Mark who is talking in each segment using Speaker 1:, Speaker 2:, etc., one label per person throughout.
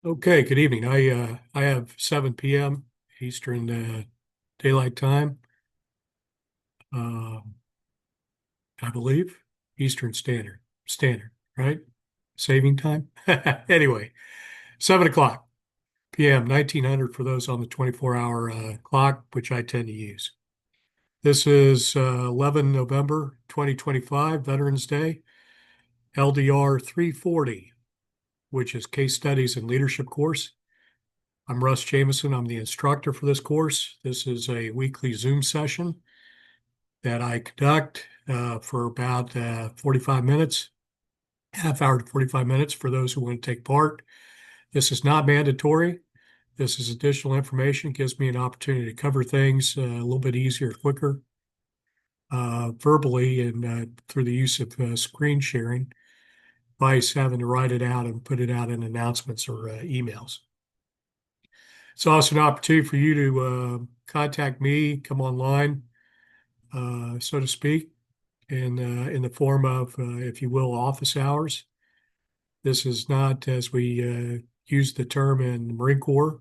Speaker 1: Okay, good evening. I have 7 p.m. Eastern Daylight Time, uh, I believe. Eastern Standard, right? Saving time. Anyway, 7 o'clock p.m. 1900 for those on the 24-hour clock, which I tend to use. This is 11 November 2025, Veterans Day, LDR 340, which is Case Studies and Leadership course. I'm Russ Jamison. I'm the instructor for this course. This is a weekly Zoom session that I conduct for about 45 minutes, half hour to 45 minutes for those who want to take part. This is not mandatory. This is additional information. It gives me an opportunity to cover things a little bit easier, quicker, verbally, and through the use of screen sharing, vice having to write it out and put it out in announcements or emails. It's also an opportunity for you to contact me, come online, so to speak, in the form of, if you will, office hours. This is not, as we use the term in the Marine Corps,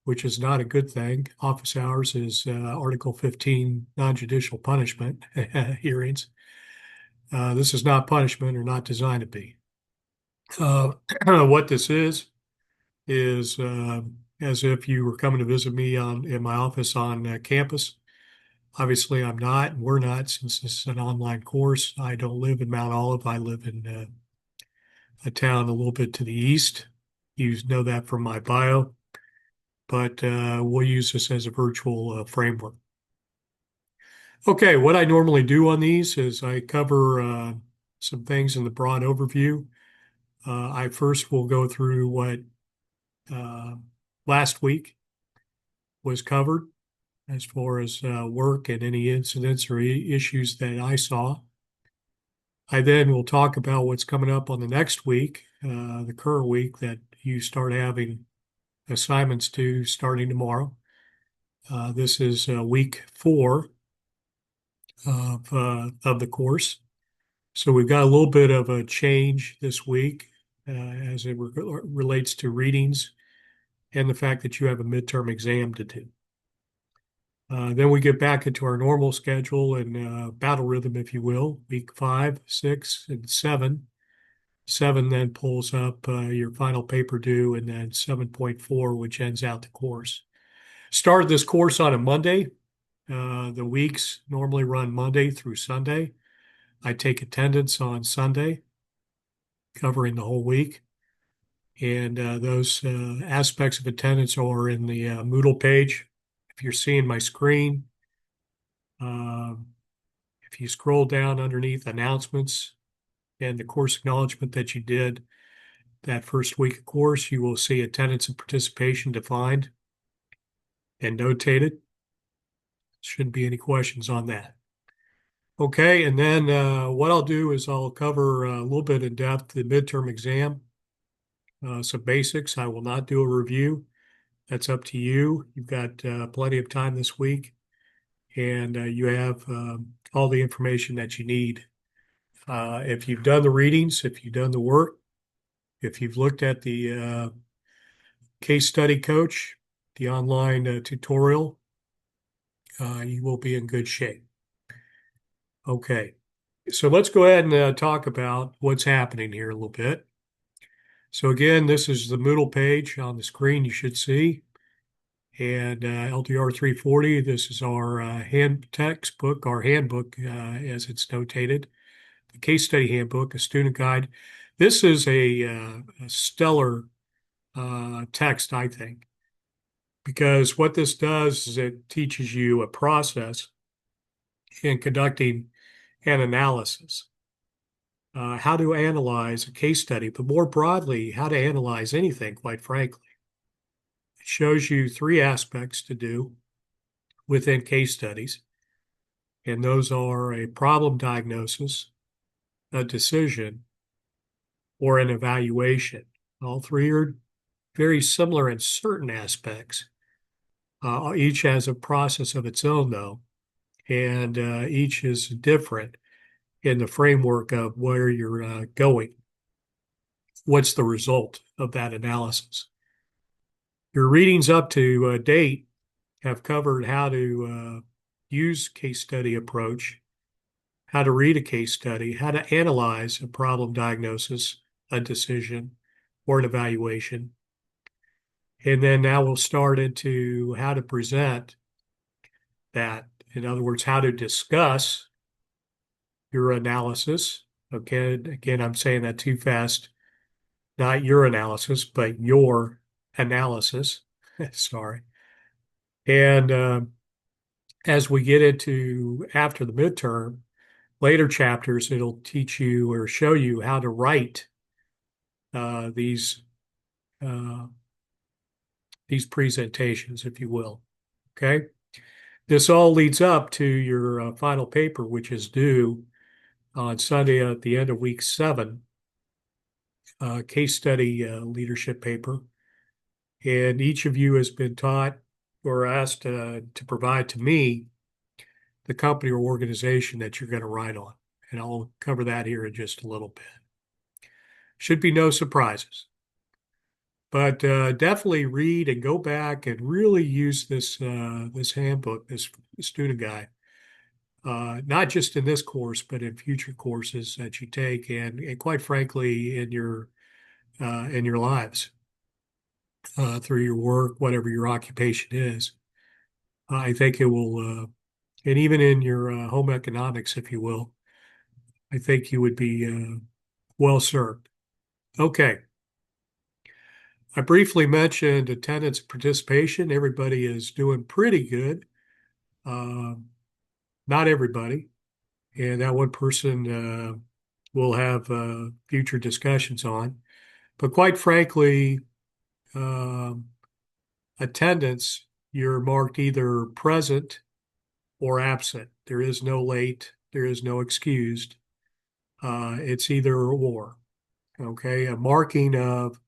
Speaker 1: which is not a good thing. Office hours is Article 15 non-judicial punishment hearings. This is not punishment or not designed to be. Uh, what this is as if you were coming to visit me in my office on campus. Obviously, I'm not, and we're not, since this is an online course. I don't live in Mount Olive. I live in a town a little bit to the east. You know that from my bio, but we'll use this as a virtual framework. Okay, what I normally do on these is I cover some things in the broad overview. I first will go through what uh, last week was covered as far as work and any incidents or issues that I saw. I then will talk about what's coming up on the next week, the current week that you start having assignments to starting tomorrow. This is week 4 of the course. So we've got a little bit of a change this week as it relates to readings and the fact that you have a midterm exam to do. Then we get back into our normal schedule and battle rhythm, if you will, week 5, 6, and 7. 7 then pulls up your final paper due, and then 7.4, which ends out the course. Started this course on a Monday. The weeks normally run Monday through Sunday. I take attendance on Sunday, covering the whole week. And those aspects of attendance are in the Moodle page. If you're seeing my screen, um, if you scroll down underneath announcements and the course acknowledgement that you did that first week of course, you will see attendance and participation defined and notated. Shouldn't be any questions on that. Okay, and then what I'll do is I'll cover a little bit in depth the midterm exam, some basics. I will not do a review. That's up to you. You've got plenty of time this week, and you have all the information that you need. If you've done the readings, if you've done the work, if you've looked at the case study coach, the online tutorial, you will be in good shape. Okay, so let's go ahead and talk about what's happening here a little bit. So again, this is the Moodle page on the screen you should see. And LDR 340, this is our hand textbook, our handbook, as it's notated. The case study handbook, a student guide. This is a stellar text, I think, because what this does is it teaches you a process in conducting an analysis, how to analyze a case study, but more broadly, how to analyze anything, quite frankly. It shows you 3 aspects to do within case studies, and those are a problem diagnosis, a decision, or an evaluation. All 3 are very similar in certain aspects. Each has a process of its own, though, and each is different in the framework of where you're going. What's the result of that analysis? Your readings up to date have covered how to use case study approach, how to read a case study, how to analyze a problem diagnosis, a decision, or an evaluation. And then now we'll start into how to present that. In other words, how to discuss your analysis. Okay, again, I'm saying that too fast. Not your analysis, but your analysis. Sorry. And as we get into after the midterm, later chapters, it'll teach you or show you how to write these uh, these presentations, if you will. Okay. This all leads up to your final paper, which is due on Sunday at the end of week 7, case study leadership paper. And each of you has been taught or asked to provide to me the company or organization that you're going to write on. And I'll cover that here in just a little bit. Should be no surprises. But definitely read and go back and really use this handbook, this student guide, not just in this course, but in future courses that you take, and quite frankly, in your lives, through your work, whatever your occupation is. I think it will, and even in your home economics, if you will, I think you would be well served. Okay. I briefly mentioned attendance and participation. Everybody is doing pretty good. Not everybody. And that one person we'll have future discussions on. But quite frankly, um, attendance, you're marked either present or absent. There is no late, there is no excused. It's either or. Okay. A marking of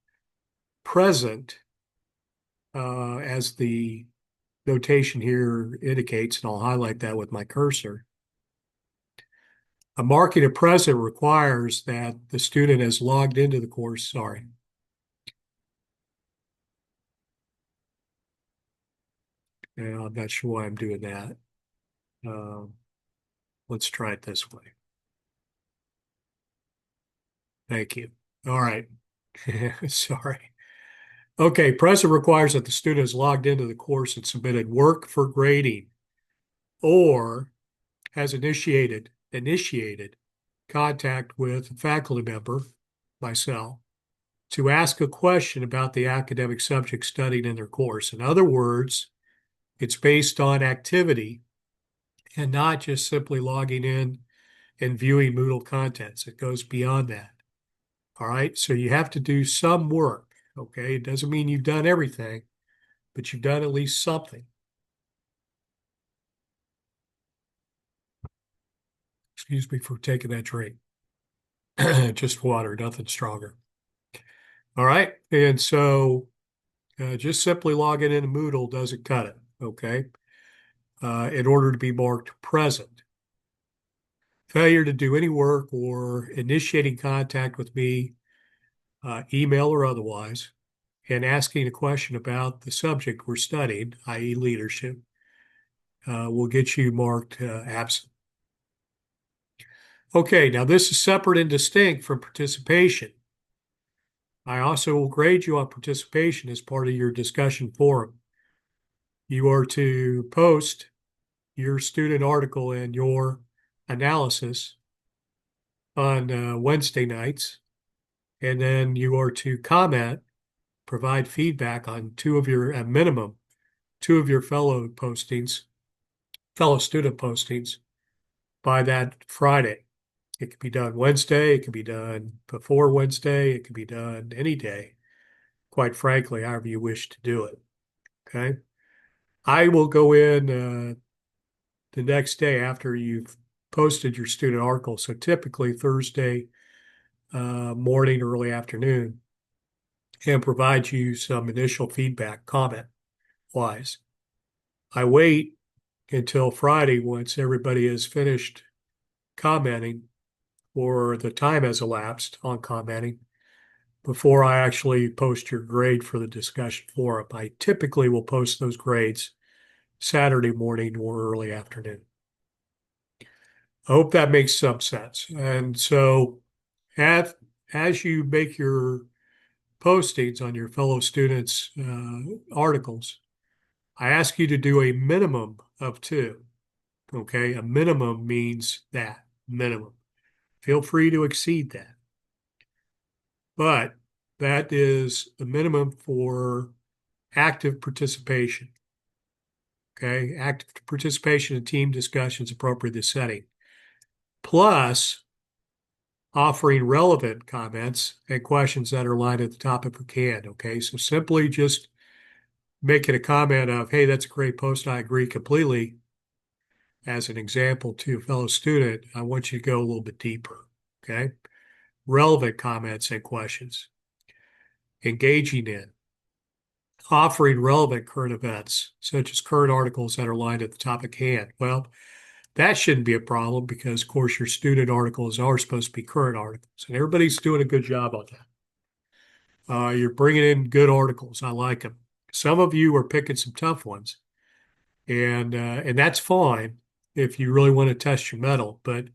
Speaker 1: present, as the notation here indicates, and I'll highlight that with my cursor. A marking of present requires that the student has logged into the course. Sorry. And I'm not sure why I'm doing that. Um, let's try it this way. Thank you. All right. Sorry. Okay. Present requires that the student has logged into the course and submitted work for grading or has initiated contact with a faculty member, myself, to ask a question about the academic subject studied in their course. In other words, it's based on activity and not just simply logging in and viewing Moodle contents. It goes beyond that. All right. So you have to do some work. Okay. It doesn't mean you've done everything, but you've done at least something. Excuse me for taking that drink. Just water, nothing stronger. All right. And so just simply logging into Moodle doesn't cut it. Okay. In order to be marked present. Failure to do any work or initiating contact with me, email or otherwise, and asking a question about the subject we're studying, i.e. leadership, will get you marked absent. Okay, now this is separate and distinct from participation. I also will grade you on participation as part of your discussion forum. You are to post your student article and your analysis on Wednesday nights, and then you are to comment, provide feedback on at minimum, two of your fellow student postings by that Friday. It can be done Wednesday, it can be done before Wednesday, it can be done any day, quite frankly, however you wish to do it. Okay. I will go in the next day after you've posted your student article. So typically Thursday morning, early afternoon, and provide you some initial feedback, comment wise. I wait until Friday once everybody has finished commenting or the time has elapsed on commenting. before I actually post your grade for the discussion forum. I typically will post those grades Saturday morning or early afternoon. I hope that makes some sense. And so as you make your postings on your fellow students' articles, I ask you to do a minimum of two. Okay, a minimum means that minimum. Feel free to exceed that, but that is the minimum for active participation. Okay, active participation in team discussions appropriate to the setting, plus offering relevant comments and questions that are aligned at the topic at hand. Okay, so simply just making a comment of, hey, that's a great post, I agree completely, as an example to a fellow student, I want you to go a little bit deeper. Okay, relevant comments and questions, engaging in, offering relevant current events, such as current articles that are aligned at the topic at hand. Well, that shouldn't be a problem because, of course, your student articles are supposed to be current articles, and everybody's doing a good job on that. You're bringing in good articles. I like them. Some of you are picking some tough ones, and that's fine if you really want to test your mettle. But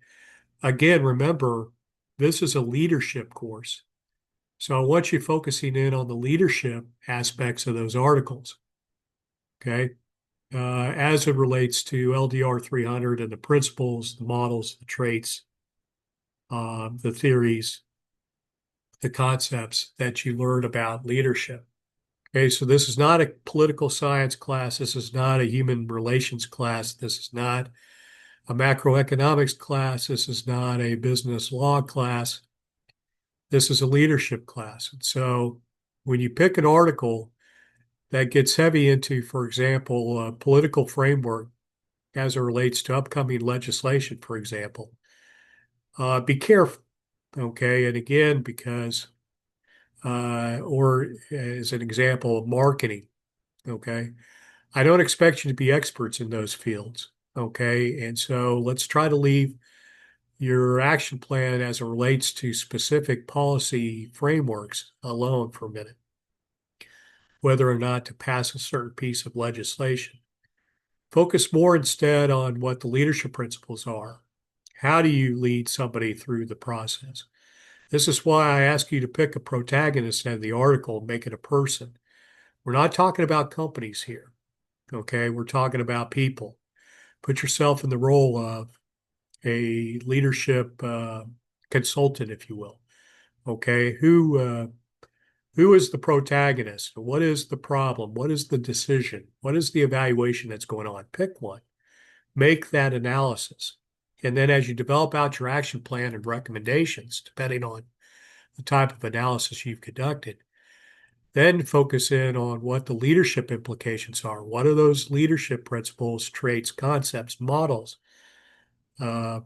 Speaker 1: again, remember, this is a leadership course. So I want you focusing in on the leadership aspects of those articles, okay? As it relates to LDR 300 and the principles, the models, the traits, the theories, the concepts that you learn about leadership. Okay, so this is not a political science class. This is not a human relations class. This is not a macroeconomics class. This is not a business law class. This is a leadership class. And so when you pick an article that gets heavy into, for example, a political framework as it relates to upcoming legislation, for example, be careful. Okay. And again, because, or as an example of marketing, okay, I don't expect you to be experts in those fields. Okay. And so let's try to leave your action plan as it relates to specific policy frameworks alone for a minute, whether or not to pass a certain piece of legislation. Focus more instead on what the leadership principles are. How do you lead somebody through the process? This is why I ask you to pick a protagonist in the article and make it a person. We're not talking about companies here, okay? We're talking about people. Put yourself in the role of a leadership consultant, if you will. Okay, who is the protagonist? What is the problem? What is the decision? What is the evaluation that's going on? Pick one. Make that analysis. And then as you develop out your action plan and recommendations, depending on the type of analysis you've conducted, then focus in on what the leadership implications are. What are those leadership principles, traits, concepts, models, uh,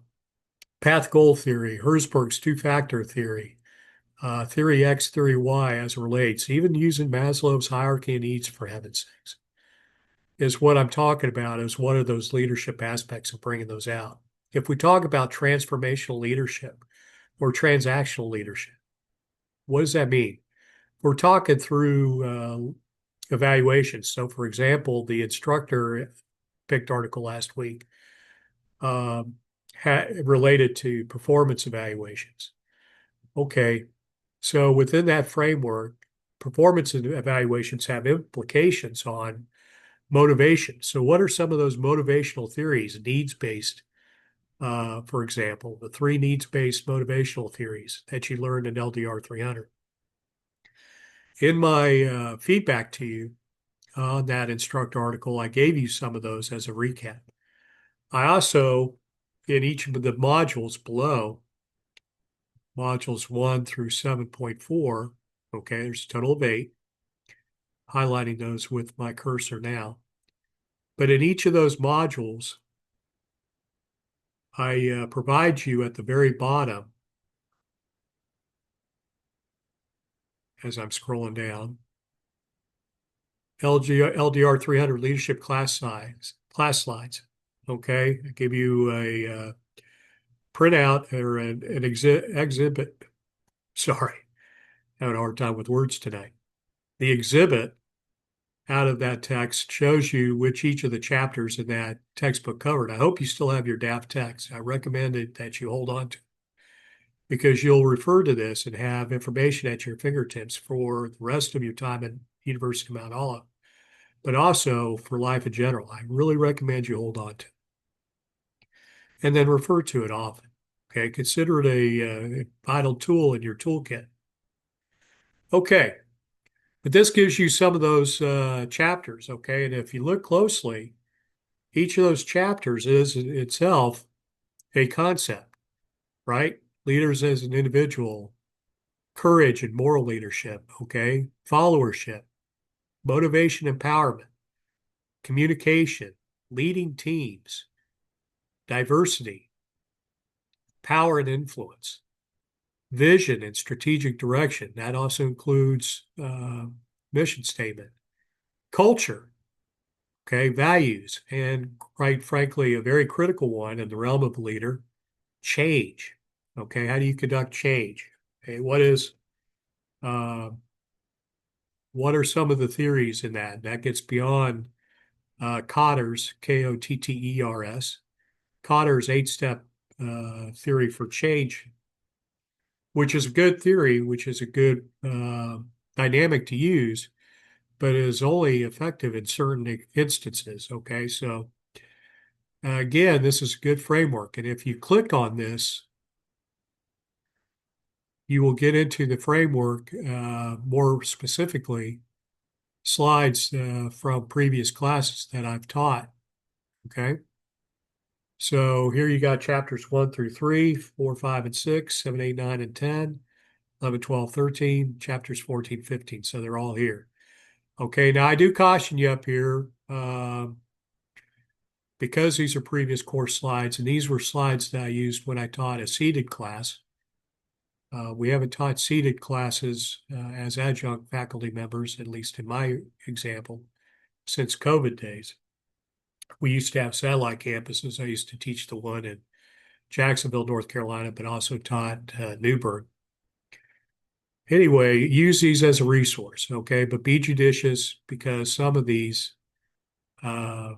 Speaker 1: path goal theory, Herzberg's two-factor theory, theory X, theory Y as it relates, even using Maslow's hierarchy of needs, for heaven's sakes, is what I'm talking about, is what are those leadership aspects of bringing those out. If we talk about transformational leadership or transactional leadership, what does that mean? We're talking through evaluations. So, for example, the instructor picked article last week um, related to performance evaluations. Okay, so within that framework, performance evaluations have implications on motivation. So, what are some of those motivational theories, needs-based, for example, the three needs-based motivational theories that you learned in LDR 300? In my feedback to you on that instructor article, I gave you some of those as a recap. I also, in each of the modules below, modules 1 through 7.4, okay, there's a total of 8, highlighting those with my cursor now. But in each of those modules, I provide you at the very bottom, as I'm scrolling down, LDR 300 leadership class slides. Okay, I give you a printout or an exhibit, sorry, Having a hard time with words tonight. The exhibit out of that text shows you which each of the chapters in that textbook covered. I hope you still have your DAF text. I recommend that you hold on to, because you'll refer to this and have information at your fingertips for the rest of your time at University of Mount Olive, but also for life in general. I really recommend you hold on to it and then refer to it often. Okay, consider it a vital tool in your toolkit. Okay, but this gives you some of those chapters. Okay, and if you look closely, each of those chapters is itself a concept, right? Leaders as an individual, courage and moral leadership, okay? Followership, motivation, empowerment, communication, leading teams, diversity, power and influence, vision and strategic direction. That also includes mission statement, culture, okay, values, and quite frankly, a very critical one in the realm of a leader, change. Okay, how do you conduct change? Okay, uh, what are some of the theories in that? That gets beyond Kotter's, Kotters, Kotter's eight-step theory for change, which is a good theory, which is a good dynamic to use, but is only effective in certain instances. Okay, so again, this is a good framework. And if you click on this, you will get into the framework more specifically, slides from previous classes that I've taught. Okay. So here you got chapters 1 through 3, 4, 5, and 6, 7, 8, 9, and 10, 11, 12, 13, chapters 14, 15. So they're all here. Okay. Now I do caution you up here because these are previous course slides, and these were slides that I used when I taught a seated class. We haven't taught seated classes as adjunct faculty members, at least in my example, since COVID days. We used to have satellite campuses. I used to teach the one in Jacksonville, North Carolina, but also taught Newbern. Anyway, use these as a resource, okay? But be judicious because some of these uh,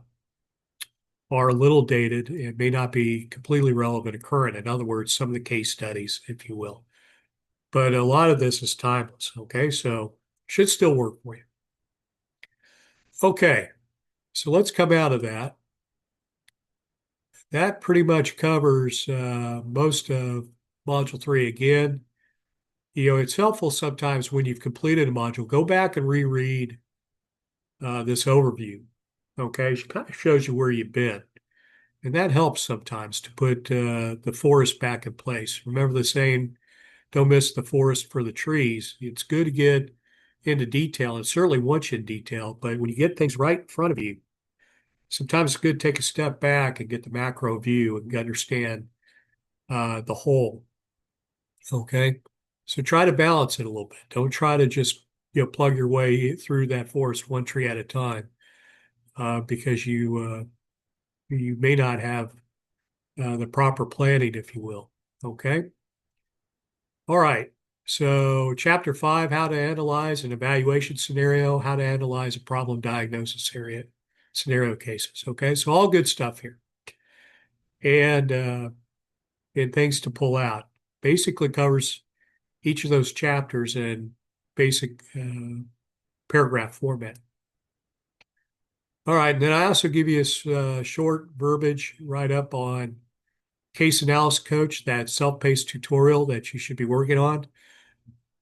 Speaker 1: are a little dated and may not be completely relevant and current. In other words, some of the case studies, if you will. But a lot of this is timeless, okay? So should still work for you. Okay, so let's come out of that. That pretty much covers most of Module 3. Again, it's helpful sometimes when you've completed a module, go back and reread this overview. Okay, it kind of shows you where you've been. And that helps sometimes to put the forest back in place. Remember the saying, don't miss the forest for the trees. It's good to get into detail, and certainly want you in detail, but when you get things right in front of you, sometimes it's good to take a step back and get the macro view and understand the whole. Okay. So try to balance it a little bit. Don't try to just plug your way through that forest one tree at a time, because you may not have the proper planning, if you will. Okay. All right. So chapter 5, how to analyze an evaluation scenario, how to analyze a problem diagnosis scenario cases. Okay. So all good stuff here. And things to pull out. Basically covers each of those chapters in basic paragraph format. All right, and then I also give you a short verbiage write-up on case analysis coach, that self-paced tutorial that you should be working on.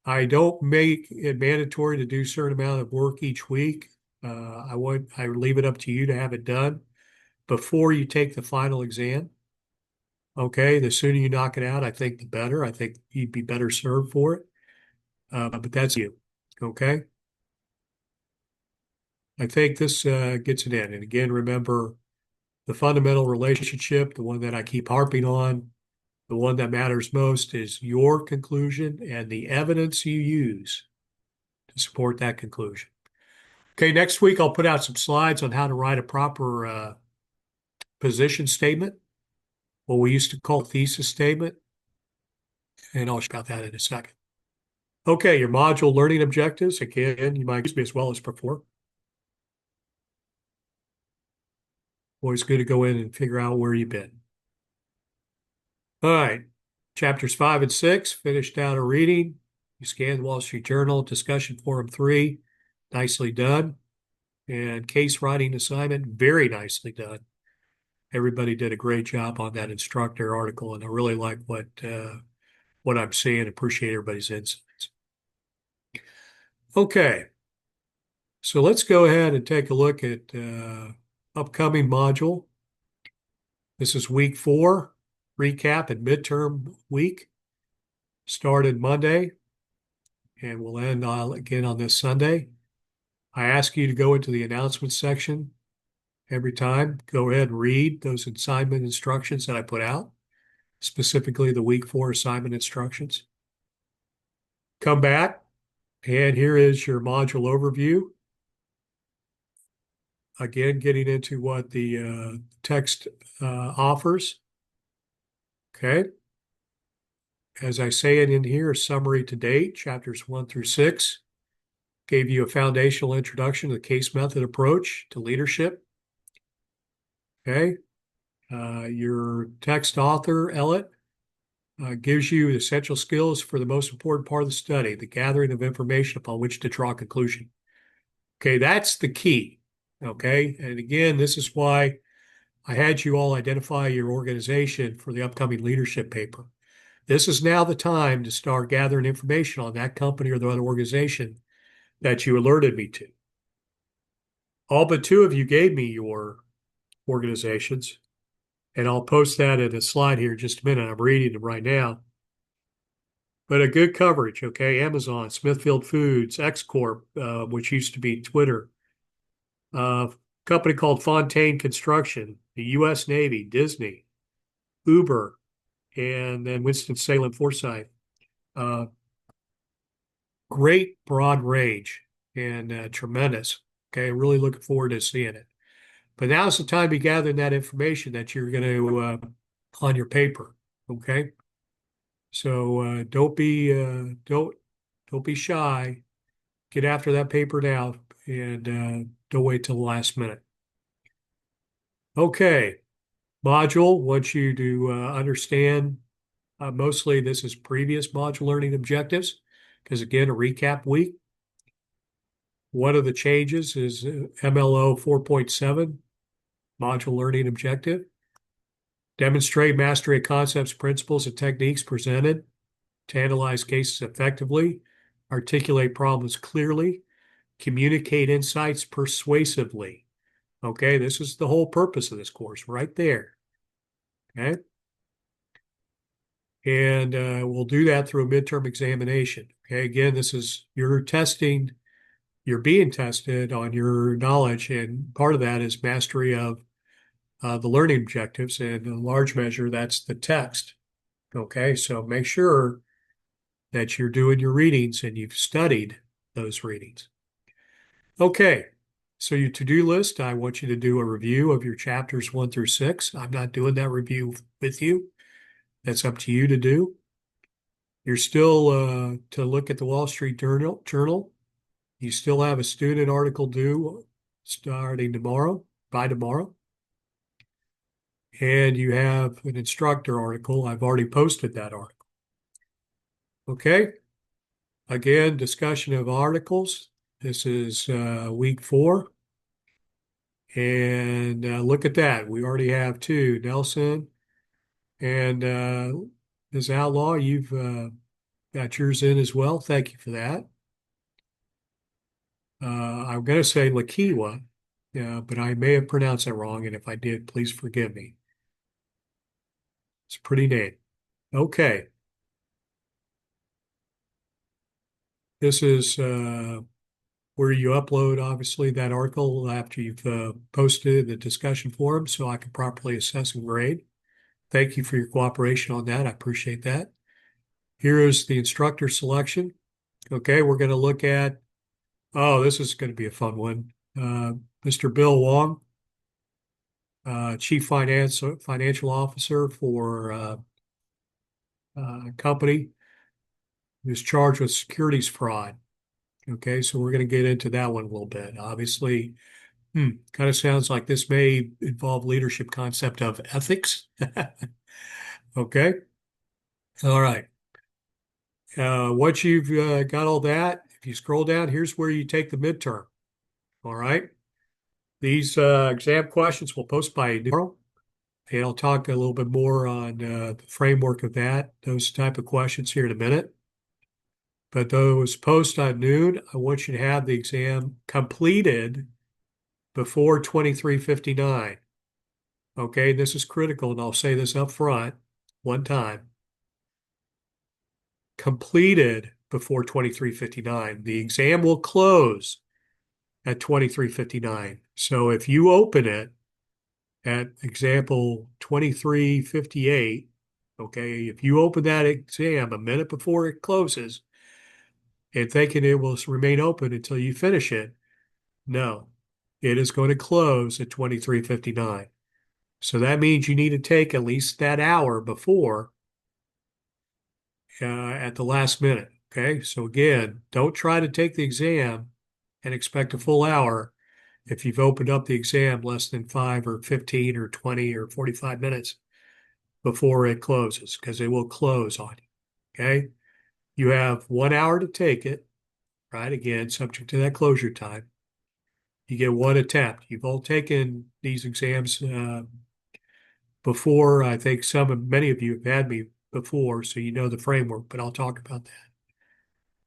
Speaker 1: I don't make it mandatory to do a certain amount of work each week. I leave it up to you to have it done before you take the final exam. Okay, the sooner you knock it out, I think the better. I think you'd be better served for it. But that's you. Okay. I think this gets it in. And again, remember the fundamental relationship, the one that I keep harping on, the one that matters most is your conclusion and the evidence you use to support that conclusion. Okay, next week I'll put out some slides on how to write a proper position statement, what we used to call thesis statement, and I'll talk about that in a second. Okay, your module learning objectives. Again, you might use me as well as before. Always good to go in and figure out where you've been. All right, chapters 5 and 6, finished out a reading. You scanned the Wall Street Journal, discussion forum 3, nicely done. And case writing assignment, very nicely done. Everybody did a great job on that instructor article, and I really like what I'm seeing. Appreciate everybody's insights. Okay, so let's go ahead and take a look at upcoming module. This is week 4, recap and midterm week. Started Monday and will end again on this Sunday. I ask you to go into the announcements section every time. Go ahead and read those assignment instructions that I put out, specifically the week 4 assignment instructions. Come back, and here is your module overview. Again, getting into what the text offers. Okay. As I say it in here, summary to date, chapters 1 through 6. Gave you a foundational introduction to the case method approach to leadership. Okay. Your text author, Ellett, gives you essential skills for the most important part of the study, the gathering of information upon which to draw a conclusion. Okay, that's the key. Okay, and again, this is why I had you all identify your organization for the upcoming leadership paper. This is now the time to start gathering information on that company or the other organization that you alerted me to. All but 2 of you gave me your organizations, and I'll post that in a slide here in just a minute. I'm reading them right now. But a good coverage, okay? Amazon, Smithfield Foods, X Corp, which used to be Twitter, company called Fontaine Construction, the U.S. Navy, Disney, Uber, and then Winston-Salem Forsyth. Uh, Great broad range and tremendous. Okay, really looking forward to seeing it. But now's the time to be gathering that information that you're going to on your paper. Okay, so don't be shy. Get after that paper now, and don't wait till the last minute. Okay, module wants you to understand. Mostly, this is previous module learning objectives, because again, a recap week. One of the changes is MLO 4.7, module learning objective. Demonstrate mastery of concepts, principles, and techniques presented to analyze cases effectively, articulate problems clearly, communicate insights persuasively. Okay, this is the whole purpose of this course right there. Okay, and we'll do that through a midterm examination. Okay, again, this is your testing. You're being tested on your knowledge, and part of that is mastery of the learning objectives, and in large measure, that's the text. Okay, so make sure that you're doing your readings and you've studied those readings. Okay, so your to-do list, I want you to do a review of your chapters 1 through 6. I'm not doing that review with you. That's up to you to do. You're still to look at the Wall Street Journal. You still have a student article due starting tomorrow, by tomorrow. And you have an instructor article. I've already posted that article. Okay. Again, discussion of articles. This is week 4. And look at that. We already have 2. Nelson and Ms. Outlaw, you've got yours in as well. Thank you for that. I'm going to say Lakiwa, but I may have pronounced that wrong. And if I did, please forgive me. It's a pretty name. Okay. This is where you upload, obviously, that article after you've posted the discussion forum so I can properly assess and grade. Thank you for your cooperation on that. I appreciate that. Here is the instructor selection. Okay, we're going to look at, oh, this is going to be a fun one. Mr. Bill Wong, Chief Financial Officer for a company. is charged with securities fraud. Okay, so we're going to get into that one a little bit. Obviously, kind of sounds like this may involve leadership concept of ethics. Okay, all right. Once you've got all that, if you scroll down, here's where you take the midterm. All right. These exam questions will post by tomorrow, and I'll talk a little bit more on the framework of that, those type of questions here in a minute. But those post on noon, I want you to have the exam completed before 23:59. Okay, this is critical, and I'll say this up front one time. Completed before 23:59. The exam will close at 23:59. So if you open it at example 23:58, okay, if you open that exam a minute before it closes and thinking it will remain open until you finish it, no, it is going to close at 23:59. So that means you need to take at least that hour before at the last minute. Okay. So again, don't try to take the exam and expect a full hour if you've opened up the exam less than 5 or 15 or 20 or 45 minutes before it closes, because it will close on you. Okay. You have 1 hour to take it, right? Again, subject to that closure time. You get one attempt. You've all taken these exams before. I think many of you have had me before, so you know the framework, but I'll talk about that.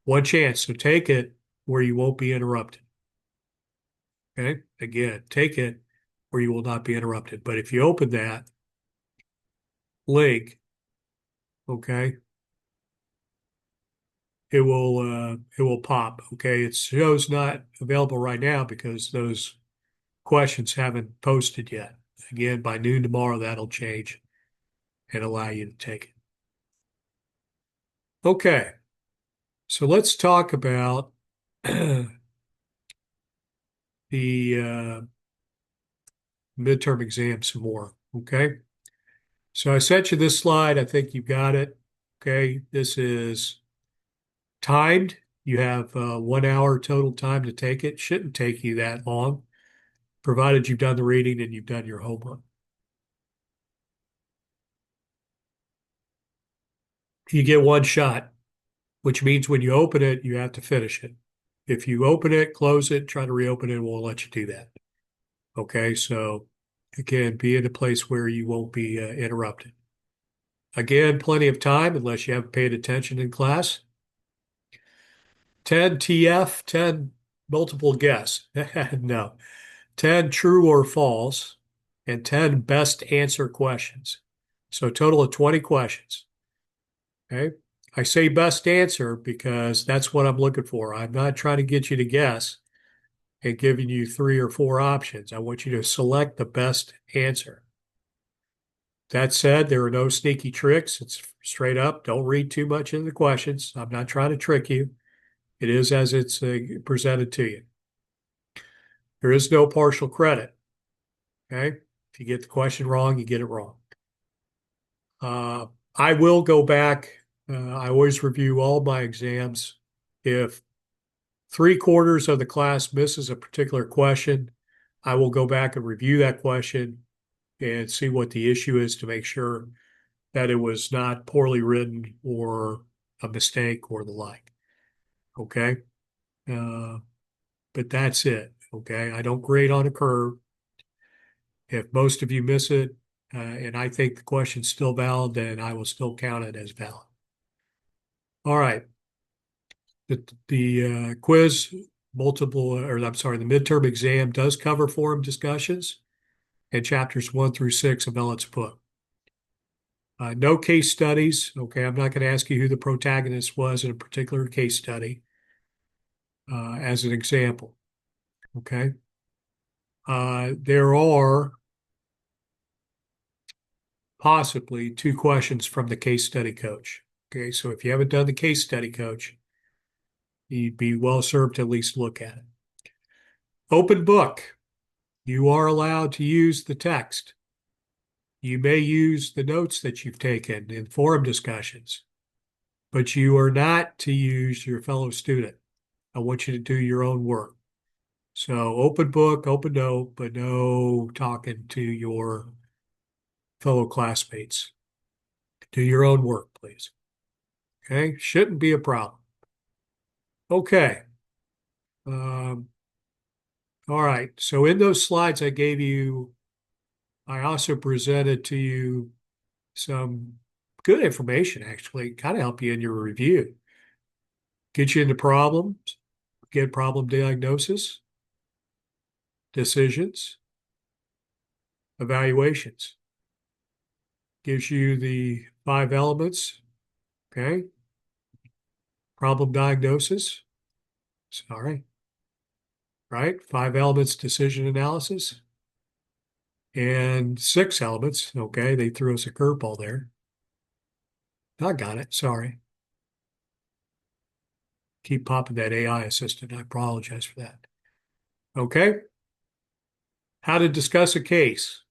Speaker 1: One chance, so take it where you won't be interrupted. Okay, again, take it where you will not be interrupted. But if you open that link, okay, it will pop. Okay, it shows not available right now because those questions haven't posted yet. Again, by noon tomorrow, that'll change and allow you to take it. Okay, so let's talk about the midterm exam some more. Okay. So I sent you this slide. I think you've got it. Okay. This is timed. You have 1 hour total time to take it. Shouldn't take you that long, provided you've done the reading and you've done your homework. You get one shot, which means when you open it, you have to finish it. If you open it, close it, try to reopen it, we'll let you do that. Okay. So again, be in a place where you won't be interrupted. Again, plenty of time unless you haven't paid attention in class. 10 TF, 10 multiple guess. No, 10 true or false, and 10 best answer questions. So a total of 20 questions. Okay. I say best answer because that's what I'm looking for. I'm not trying to get you to guess and giving you 3 or 4 options. I want you to select the best answer. That said, there are no sneaky tricks. It's straight up. Don't read too much into the questions. I'm not trying to trick you. It is as it's presented to you. There is no partial credit. Okay. If you get the question wrong, you get it wrong. I will go back. I always review all my exams. If 3/4 of the class misses a particular question, I will go back and review that question and see what the issue is to make sure that it was not poorly written or a mistake or the like. Okay. But that's it. Okay. I don't grade on a curve. If most of you miss it, and I think the question's still valid, then I will still count it as valid. All right. The quiz the midterm exam does cover forum discussions and chapters 1 through 6 of Elliot's book. No case studies. Okay, I'm not going to ask you who the protagonist was in a particular case study as an example. Okay. There are possibly 2 questions from the case study coach. Okay, so if you haven't done the case study coach, you'd be well served to at least look at it. Open book. You are allowed to use the text. You may use the notes that you've taken in forum discussions. but you are not to use your fellow student. I want you to do your own work. So open book, open note, but no talking to your fellow classmates. Do your own work, please. Okay, shouldn't be a problem. Okay. Um, all right. So in those slides I gave you, I also presented to you some good information, actually, kind of help you in your review. Get you into problems, get problem diagnosis, decisions, evaluations. Gives you the 5 elements, okay? Problem diagnosis, sorry, right? 5 elements, decision analysis, and 6 elements, okay? They threw us a curveball there. I got it, sorry. Keep popping that AI assistant. I apologize for that. Okay. How to discuss a case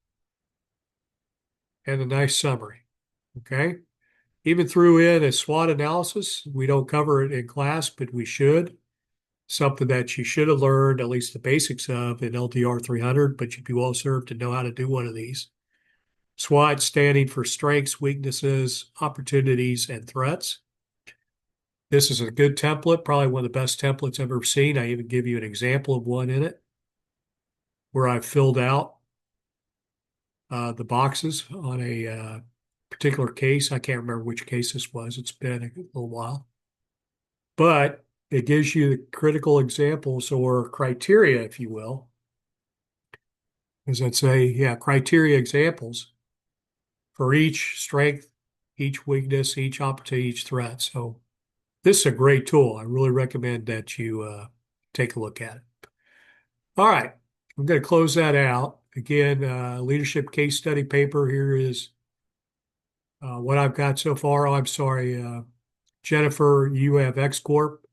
Speaker 1: and a nice summary. Okay. Even threw in a SWOT analysis. We don't cover it in class, but we should. Something that you should have learned at least the basics of in LDR 300, but you'd be well served to know how to do one of these. SWOT standing for strengths, weaknesses, opportunities, and threats. This is a good template, probably one of the best templates I've ever seen. I even give you an example of one in it where I've filled out the boxes on a particular case. I can't remember which case this was. It's been a little while. But it gives you the critical examples or criteria, if you will. As I'd say, yeah, criteria examples for each strength, each weakness, each opportunity, each threat. So this is a great tool. I really recommend that you take a look at it. All right, I'm going to close that out. Again, leadership case study paper here is what I've got so far. Oh, I'm sorry, Jennifer, you have X Corp.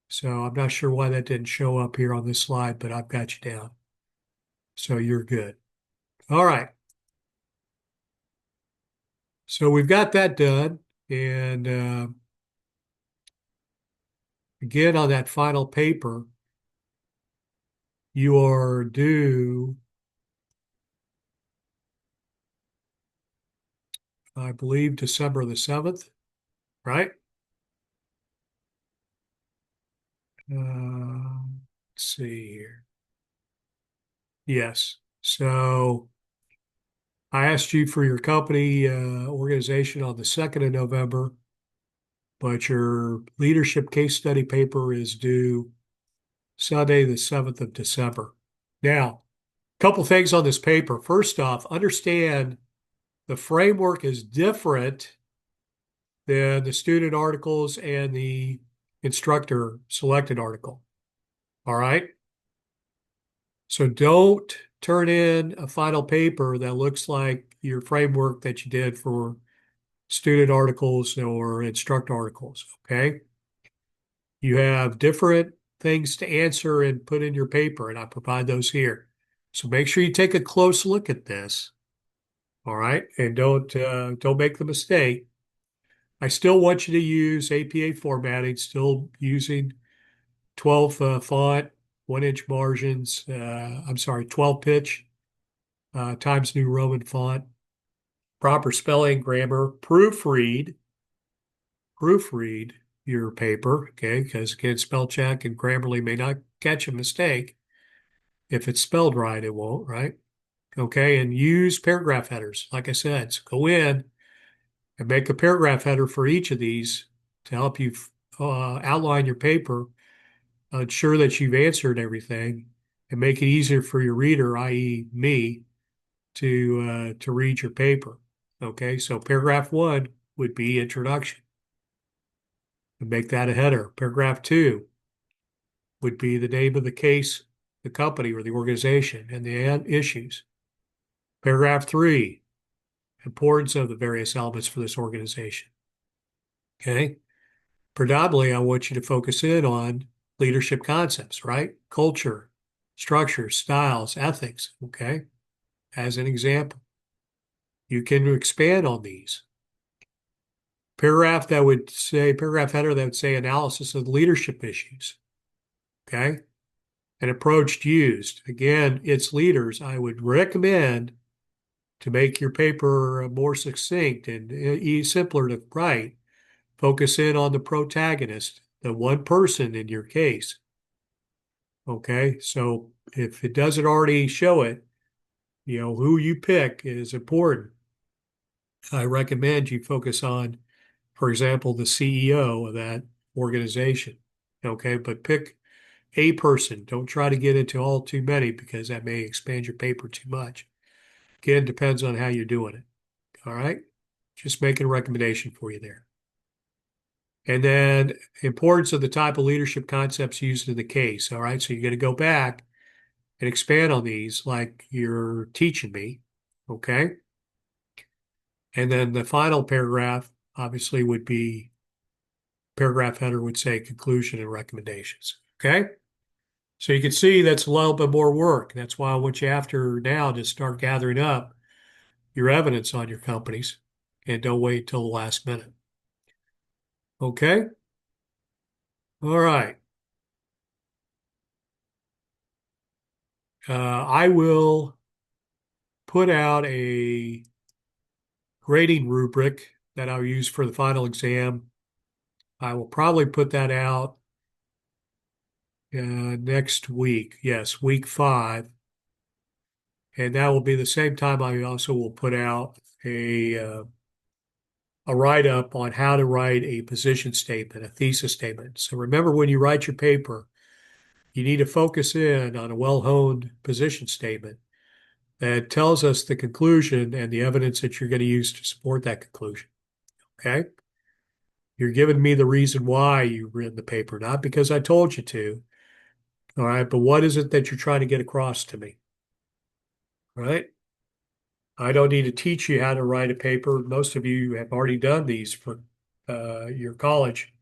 Speaker 1: So I'm not sure why that didn't show up here on this slide, but I've got you down. So you're good. All right. So we've got that done. And again, on that final paper, you are due, I believe, December the 7th, right? Let's see here. Yes. So I asked you for your company organization on the 2nd of November, but your leadership case study paper is due Sunday, the 7th of December. Now, a couple things on this paper. First off, understand the framework is different than the student articles and the instructor selected article. All right? So don't turn in a final paper that looks like your framework that you did for student articles or instructor articles. Okay? You have different things to answer and put in your paper, and I provide those here. So make sure you take a close look at this. All right, and don't make the mistake. I still want you to use APA formatting, still using 12 font, 1-inch margins. I'm sorry, 12 pitch Times New Roman font, proper spelling, grammar, proofread your paper, okay? Because again, spell check and Grammarly may not catch a mistake. If it's spelled right, it won't, right? Okay, and use paragraph headers. Like I said, so go in and make a paragraph header for each of these to help you outline your paper, ensure that you've answered everything, and make it easier for your reader, i.e., me, to read your paper. Okay, so paragraph 1 would be introduction. And make that a header. Paragraph 2 would be the name of the case, the company or the organization, and the issues. Paragraph 3, importance of the various elements for this organization. Okay. Predominantly, I want you to focus in on leadership concepts, right? Culture, structure, styles, ethics. Okay. As an example, you can expand on these. paragraph header that would say analysis of leadership issues. Okay. An approach used. Again, it's leaders. I would recommend to make your paper more succinct and simpler to write. Focus in on the protagonist, the one person in your case. Okay. So if it doesn't already show it, who you pick is important. I recommend you focus on, for example, the CEO of that organization. Okay. But pick a person. Don't try to get into all too many because that may expand your paper too much. Again, depends on how you're doing it. All right. Just making a recommendation for you there. And then importance of the type of leadership concepts used in the case. All right. So you're going to go back and expand on these like you're teaching me. Okay. And then the final paragraph obviously would be paragraph header would say conclusion and recommendations. Okay. So you can see that's a little bit more work. That's why I want you after now to start gathering up your evidence on your companies and don't wait till the last minute. Okay. All right. I will put out a grading rubric that I'll use for the final exam. I will probably put that out next week. Yes, week 5. And that will be the same time I also will put out a write-up on how to write a position statement, a thesis statement. So remember, when you write your paper, you need to focus in on a well-honed position statement that tells us the conclusion and the evidence that you're going to use to support that conclusion. Okay? You're giving me the reason why you've written the paper, not because I told you to. All right, but what is it that you're trying to get across to me? All right? I don't need to teach you how to write a paper. Most of you have already done these for your college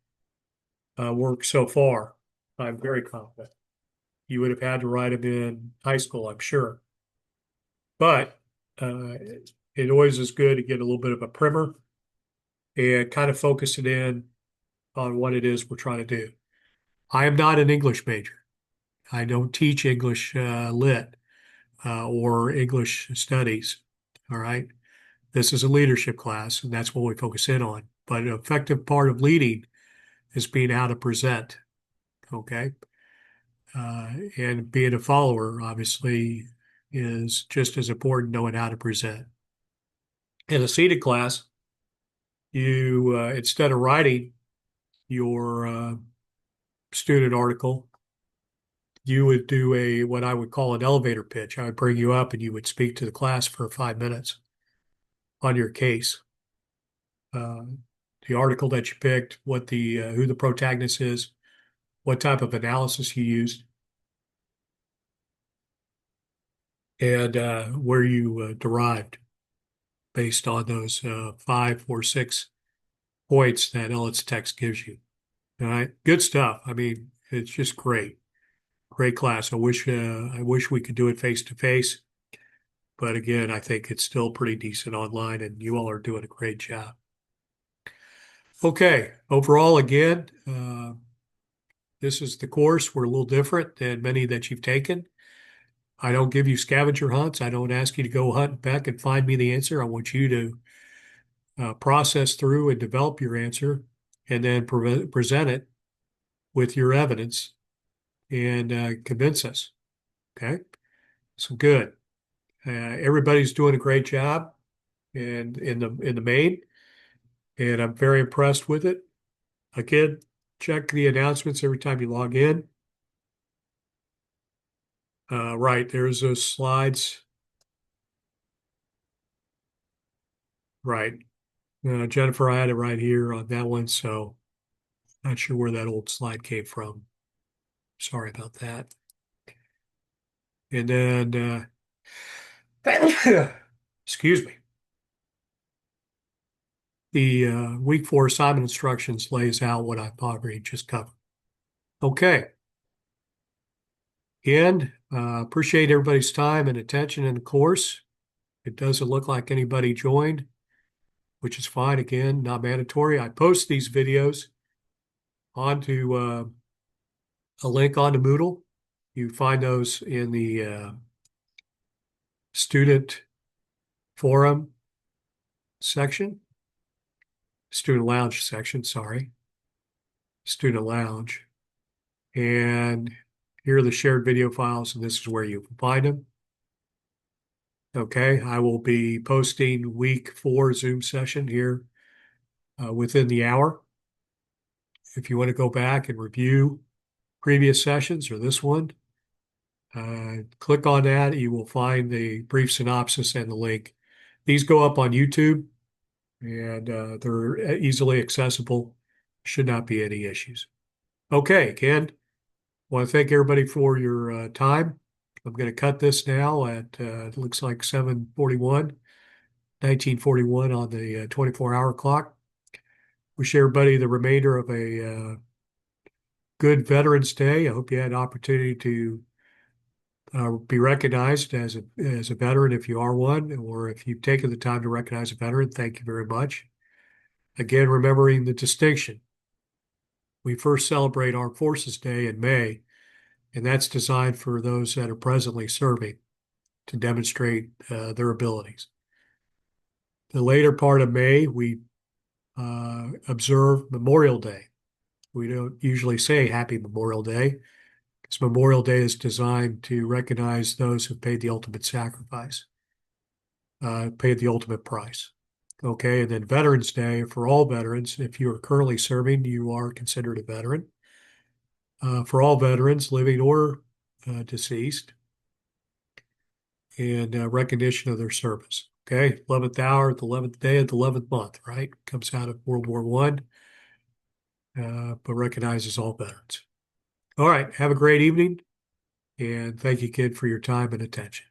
Speaker 1: work so far. I'm very confident. You would have had to write them in high school, I'm sure. But it always is good to get a little bit of a primer and kind of focus it in on what it is we're trying to do. I am not an English major. I don't teach English lit or English studies. All right. This is a leadership class, and that's what we focus in on. But an effective part of leading is being how to present. Okay. And being a follower, obviously, is just as important, knowing how to present. In a seated class, you instead of writing your student article, you would do what I would call an elevator pitch. I would bring you up and you would speak to the class for 5 minutes on your case. The article that you picked, what the who the protagonist is, what type of analysis you used, and where you derived based on those 5 or 6 points that LECT text gives you. All right, good stuff. I mean, it's just great, great class. I wish we could do it face to face, but again, I think it's still pretty decent online, and you all are doing a great job. Okay, overall, again, this is the course. We're a little different than many that you've taken. I don't give you scavenger hunts. I don't ask you to go hunt back and find me the answer. I want you to process through and develop your answer and then present it with your evidence and convince us. Okay. So good. Everybody's doing a great job and in the main, and I'm very impressed with it. Again, check the announcements every time you log in. Right, there's those slides. Right. Jennifer, I had it right here on that one, so not sure where that old slide came from. Sorry about that. And then, excuse me, the week 4 assignment instructions lays out what I've already just covered. Okay. And appreciate everybody's time and attention in the course. It doesn't look like anybody joined. which is fine. Again, not mandatory. I post these videos onto a link onto Moodle. You find those in the student forum section, student lounge section, sorry, student lounge. And here are the shared video files, and this is where you can find them. Okay, I will be posting week 4 Zoom session here within the hour. If you want to go back and review previous sessions or this one, click on that. You will find the brief synopsis and the link. These go up on YouTube, and they're easily accessible. Should not be any issues. Okay, Ken, I want to thank everybody for your time. I'm going to cut this now at it looks like 7:41, 1941 on the 24-hour clock. Wish everybody the remainder of a good Veterans Day. I hope you had an opportunity to be recognized as a veteran if you are one, or if you've taken the time to recognize a veteran, thank you very much. Again, remembering the distinction. We first celebrate Armed Forces Day in May, and that's designed for those that are presently serving to demonstrate their abilities. The later part of May, we observe Memorial Day. We don't usually say Happy Memorial Day, because Memorial Day is designed to recognize those who paid the ultimate sacrifice, paid the ultimate price. Okay, and then Veterans Day for all veterans. If you are currently serving, you are considered a veteran. For all veterans, living or deceased, and recognition of their service. Okay, 11th hour, the 11th day of the 11th month, right? Comes out of World War I, but recognizes all veterans. All right, have a great evening, and thank you, kid, for your time and attention.